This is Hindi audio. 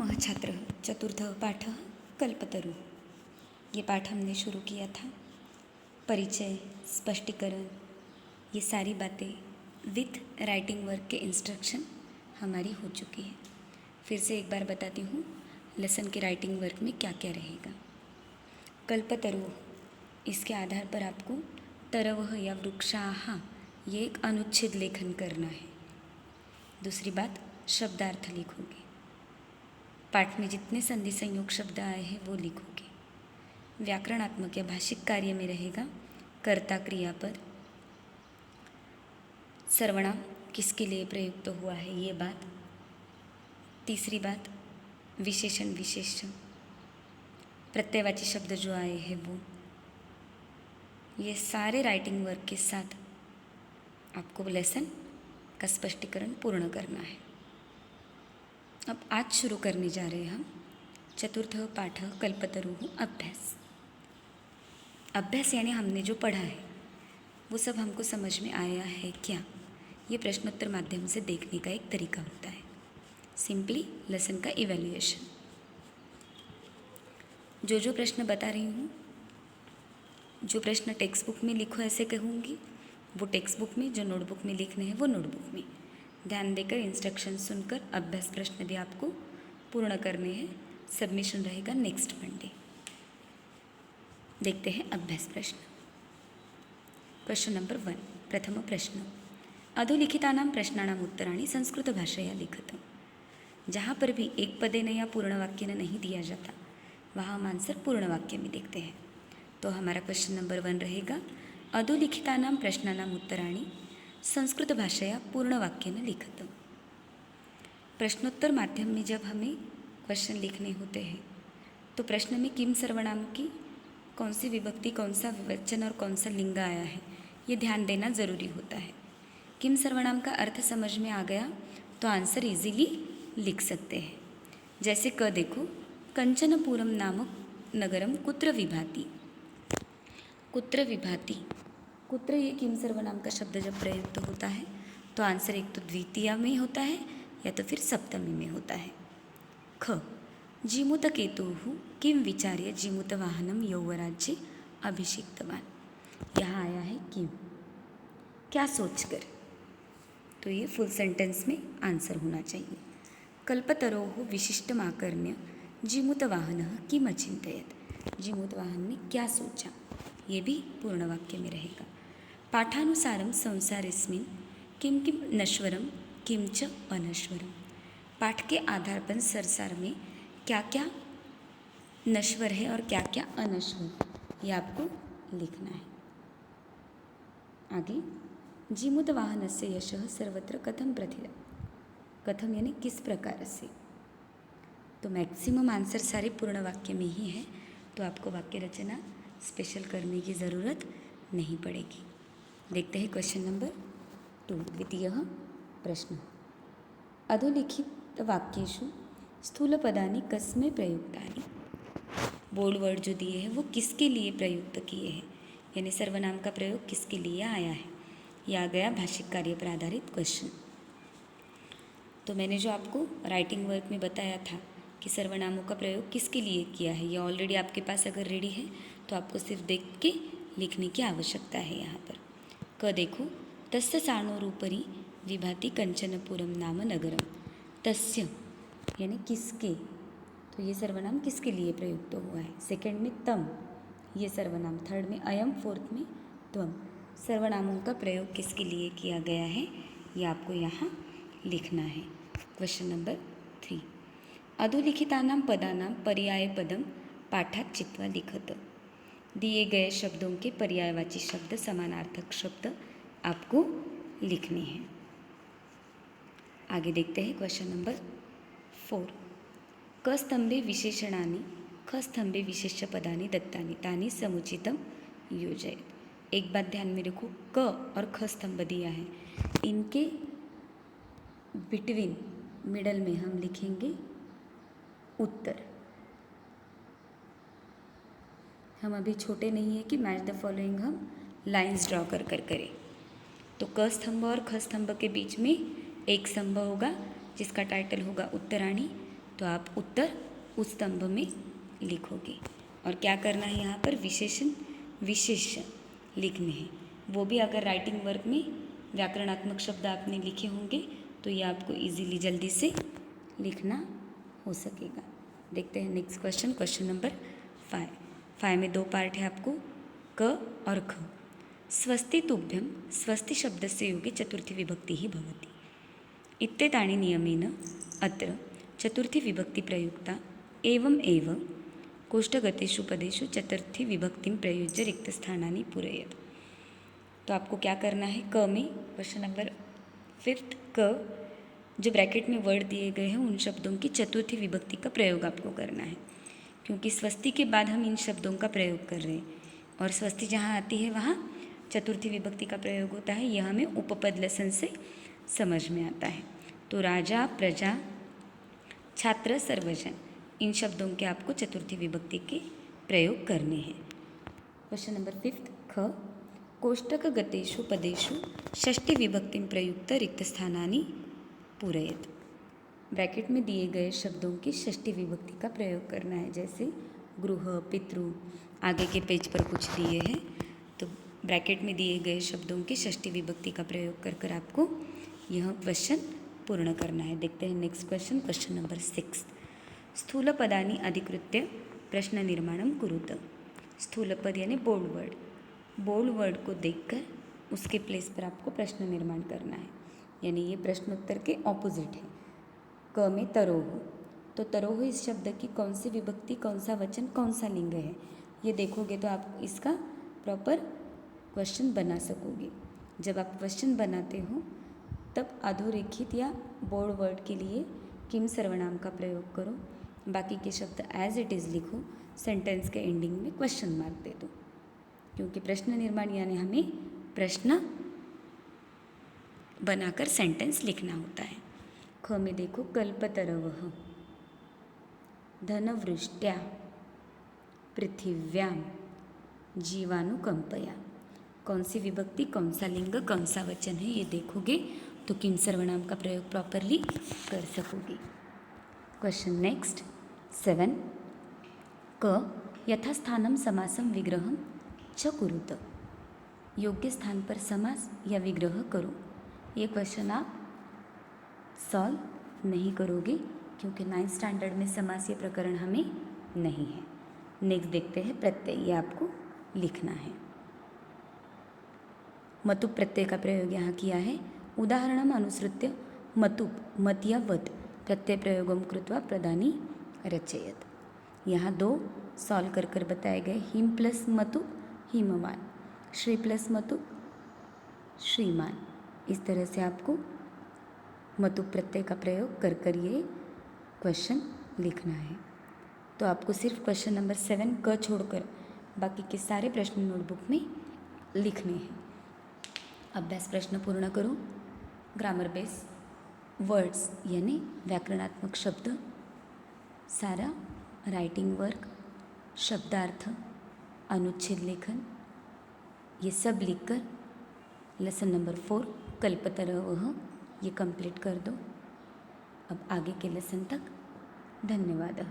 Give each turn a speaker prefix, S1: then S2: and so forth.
S1: नमः छात्र। चतुर्थ पाठ कल्पतरु। ये पाठ हमने शुरू किया था। परिचय, स्पष्टीकरण, ये सारी बातें विथ राइटिंग वर्क के इंस्ट्रक्शन हमारी हो चुकी है। फिर से एक बार बताती हूँ लेसन के राइटिंग वर्क में क्या क्या रहेगा। कल्पतरु, इसके आधार पर आपको तरवः या वृक्षाः ये एक अनुच्छेद लेखन करना है। दूसरी बात, शब्दार्थ लिखोगे। पाठ में जितने संधि संयोग शब्द आए हैं वो लिखोगे। व्याकरणात्मक या भाषिक कार्य में रहेगा कर्ता क्रियापद, सर्वनाम किसके लिए प्रयुक्त हुआ है ये बात। तीसरी बात, विशेषण विशेष्य, प्रत्ययवाची शब्द जो आए हैं वो। ये सारे राइटिंग वर्क के साथ आपको लेसन का स्पष्टीकरण पूर्ण करना है। अब आज शुरू करने जा रहे हैं हम चतुर्थ पाठ कल्पतरुः अभ्यास। अभ्यास यानी हमने जो पढ़ा है वो सब हमको समझ में आया है क्या, ये प्रश्नोत्तर माध्यम से देखने का एक तरीका होता है। सिंपली लेसन का इवैल्यूएशन। जो प्रश्न बता रही हूँ, जो प्रश्न टेक्स्ट बुक में लिखो ऐसे कहूँगी वो टेक्स्ट बुक में, जो नोटबुक में लिखने हैं वो नोटबुक में। ध्यान देकर इंस्ट्रक्शन सुनकर अभ्यास प्रश्न भी आपको पूर्ण करने हैं। सबमिशन रहेगा नेक्स्ट मंडे। देखते हैं अभ्यास प्रश्न। क्वेश्चन नंबर 1, प्रथम प्रश्न, अधोलिखितानां प्रश्नानाम् उत्तराणि संस्कृत भाषया लिखतु। जहाँ पर भी एक पदेन या पूर्ण वाक्य नहीं दिया जाता वहाँ हम आंसर पूर्ण वाक्य में देखते हैं। तो हमारा क्वेश्चन नंबर 1 रहेगा अधोलिखितानां प्रश्नानाम् उत्तराणि संस्कृत भाषया पूर्ण वाक्य न लिखत। प्रश्नोत्तर माध्यम में जब हमें क्वेश्चन लिखने होते हैं तो प्रश्न में किम सर्वनाम की कौन सी विभक्ति, कौन सा विवचन और कौन सा लिंग आया है ये ध्यान देना ज़रूरी होता है। किम सर्वनाम का अर्थ समझ में आ गया तो आंसर इजीली लिख सकते हैं। जैसे क देखो, कंचनपुरम नामक नगरम कुत्र विभाति। कुत्र विभाति, कुत्र ये किम सर्वनाम का शब्द जब प्रयुक्त होता है तो आंसर एक तो द्वितीया में होता है या तो फिर सप्तमी में होता है। ख, जीमूत केतुः किम विचार्य जीमूत वाहनम यौवराज्ये अभिषिक्तवान। यहाँ आया है किम, क्या सोचकर। तो ये फुल सेंटेंस में आंसर होना चाहिए। कल्पतरोः विशिष्टमाकर्ण्य जीमूत वाहनः किम अचिन्तयत्। जीमूत वाहन ने क्या सोचा, ये भी पूर्ण वाक्य में रहेगा। पाठानुसारं संसारेस्मिन् किं किं नश्वरं किं च अनश्वरम। पाठ के आधार पर संसार में क्या क्या नश्वर है और क्या क्या अनश्वर, ये आपको लिखना है। आगे, जीमूत वाहनस्य यशः सर्वत्र कथम प्रथित। कथम यानी किस प्रकार से। तो मैक्सिमम आंसर सारे पूर्ण वाक्य में ही है, तो आपको वाक्य रचना स्पेशल करने की ज़रूरत नहीं पड़ेगी। देखते हैं क्वेश्चन नंबर 2, द्वितीय प्रश्न, अधोलिखित वाक्येषु स्थूलपदानि कस्मै प्रयुक्तानि। बोल्ड वर्ड जो दिए हैं वो किसके लिए प्रयुक्त किए हैं, यानी सर्वनाम का प्रयोग किसके लिए आया है। यह आ गया भाषिक कार्य पर आधारित क्वेश्चन। तो मैंने जो आपको राइटिंग वर्क में बताया था कि सर्वनामों का प्रयोग किसके लिए किया है, ये ऑलरेडी आपके पास अगर रेडी है तो आपको सिर्फ देख के लिखने की आवश्यकता है। यहाँ पर क देखो, तस्य साणोरूपरि विभाति कंचनपुरम नाम नगरम। तस्य यानी किसके, तो ये सर्वनाम किसके लिए प्रयुक्त हुआ है। सेकंड में तम, ये सर्वनाम। थर्ड में अयम, फोर्थ में त्वम। सर्वनामों का प्रयोग किसके लिए किया गया है ये आपको यहाँ लिखना है। क्वेश्चन नंबर 3, अधोलिखितानां पदानां पर्यायपदम पाठात् चित्वा लिखत। दिए गए शब्दों के पर्यायवाची शब्द, समानार्थक शब्द आपको लिखने हैं। आगे देखते हैं क्वेश्चन नंबर 4, क स्तंभे विशेषणानि ख स्तंभे विशेष्य पदानि दत्तानि तानि समुचितम योजयेत्। एक बात ध्यान में रखो, क और ख स्तंभ दिया है, इनके बिटवीन मिडल में हम लिखेंगे उत्तर। हम अभी छोटे नहीं है कि मैच द फॉलोइंग हम लाइंस ड्रॉ कर करें। तो क स्तंभ और ख स्तंभ के बीच में एक स्तंभ होगा जिसका टाइटल होगा उत्तराणी, तो आप उत्तर उस स्तंभ में लिखोगे। और क्या करना है, यहाँ पर विशेषण विशेष्य लिखने हैं। वो भी अगर राइटिंग वर्क में व्याकरणात्मक शब्द आपने लिखे होंगे तो ये आपको इजीली जल्दी से लिखना हो सकेगा। देखते हैं नेक्स्ट क्वेश्चन, क्वेश्चन नंबर 5 में 2 पार्ट है आपको, क और ख। स्वस्ति तुभ्यं स्वस्ति शब्दस्य योगे चतुर्थी विभक्ति ही भवति इत्येतानि नियमेन अत्र चतुर्थी विभक्ति प्रयुक्ता एवं एव कोष्ठगतेषु पदेषु चतुर्थी विभक्तिं प्रयुज्य रिक्तस्थानानि पूरयेत्। तो आपको क्या करना है, क में क्वेश्चन नंबर 5 क जो ब्रैकेट में वर्ड दिए गए हैं उन शब्दों की चतुर्थी विभक्ति का प्रयोग आपको करना है, क्योंकि स्वस्ति के बाद हम इन शब्दों का प्रयोग कर रहे हैं और स्वस्ति जहाँ आती है वहाँ चतुर्थी विभक्ति का प्रयोग होता है। यह हमें उपपद लेसन से समझ में आता है। तो राजा, प्रजा, छात्र, सर्वजन, इन शब्दों के आपको चतुर्थी विभक्ति के प्रयोग करने हैं। क्वेश्चन नंबर 5 ख। कोष्टकगतेषु पदेषु षष्ठी विभक्तिं प्रयुक्त रिक्तस्थानानि पूरयेत्। ब्रैकेट में दिए गए शब्दों की षष्ठी विभक्ति का प्रयोग करना है, जैसे गृह, पितृ, आगे के पेज पर कुछ दिए हैं। तो ब्रैकेट में दिए गए शब्दों की षष्ठी विभक्ति का प्रयोग कर कर आपको यह क्वेश्चन पूर्ण करना है। देखते हैं नेक्स्ट क्वेश्चन, क्वेश्चन नंबर 6। स्थूलपदानि अधिकृत्य प्रश्न निर्माणं कुरुत। स्थूलपद यानी बोल्ड वर्ड, बोल्ड वर्ड को देखकर उसके प्लेस पर आपको प्रश्न निर्माण करना है, यानी ये प्रश्नोत्तर के ऑपोजिट है। क में तरोह, तो तरोह इस शब्द की कौन सी विभक्ति, कौन सा वचन, कौन सा लिंग है, ये देखोगे तो आप इसका प्रॉपर क्वेश्चन बना सकोगे। जब आप क्वेश्चन बनाते हो तब अधोरेखित या बोल्ड वर्ड के लिए किम सर्वनाम का प्रयोग करो, बाकी के शब्द एज इट इज़ लिखो, सेंटेंस के एंडिंग में क्वेश्चन मार्क दे दो, क्योंकि प्रश्न निर्माण यानी हमें प्रश्न बनाकर सेंटेंस लिखना होता है। ख में देखो, कल्पतरवः, धनवृष्ट्या, पृथिव्यां, जीवानुकंपया। कौन सी विभक्ति, कौन सा लिंग, कौन सा वचन है, ये देखोगे तो किम सर्वनाम का प्रयोग प्रॉपरली कर सकोगे। क्वेश्चन नेक्स्ट 7 क। यथास्थानं समासं विग्रहं च कुरुत। योग्य स्थान पर समास या विग्रह करो। ये क्वेश्चन आप सॉल्व नहीं करोगे, क्योंकि 9th स्टैंडर्ड में समास ये प्रकरण हमें नहीं है। नेक्स्ट देखते हैं प्रत्यय, ये आपको लिखना है। मतुप प्रत्यय का प्रयोग यहाँ किया है। उदाहरणम अनुसृत्य मतुप, मत या वत प्रत्यय प्रयोगम कृत्वा प्रदानी रचयत। यहाँ 2 सॉल्व कर कर बताए गए। हिम प्लस मतुप हिमवान, श्री प्लस मतुप श्रीमान। इस तरह से आपको मतुप प्रत्यय का प्रयोग कर कर ये क्वेश्चन लिखना है। तो आपको सिर्फ क्वेश्चन नंबर 7 क छोड़कर बाकी के सारे प्रश्न नोटबुक में लिखने हैं। अभ्यास प्रश्न पूर्ण करो। ग्रामर बेस वर्ड्स यानी व्याकरणात्मक शब्द, सारा राइटिंग वर्क, शब्दार्थ, अनुच्छेद लेखन, ये सब लिखकर लेसन नंबर 4 कल्पतरवः ये कंप्लीट कर दो। अब आगे के लेसन तक धन्यवाद।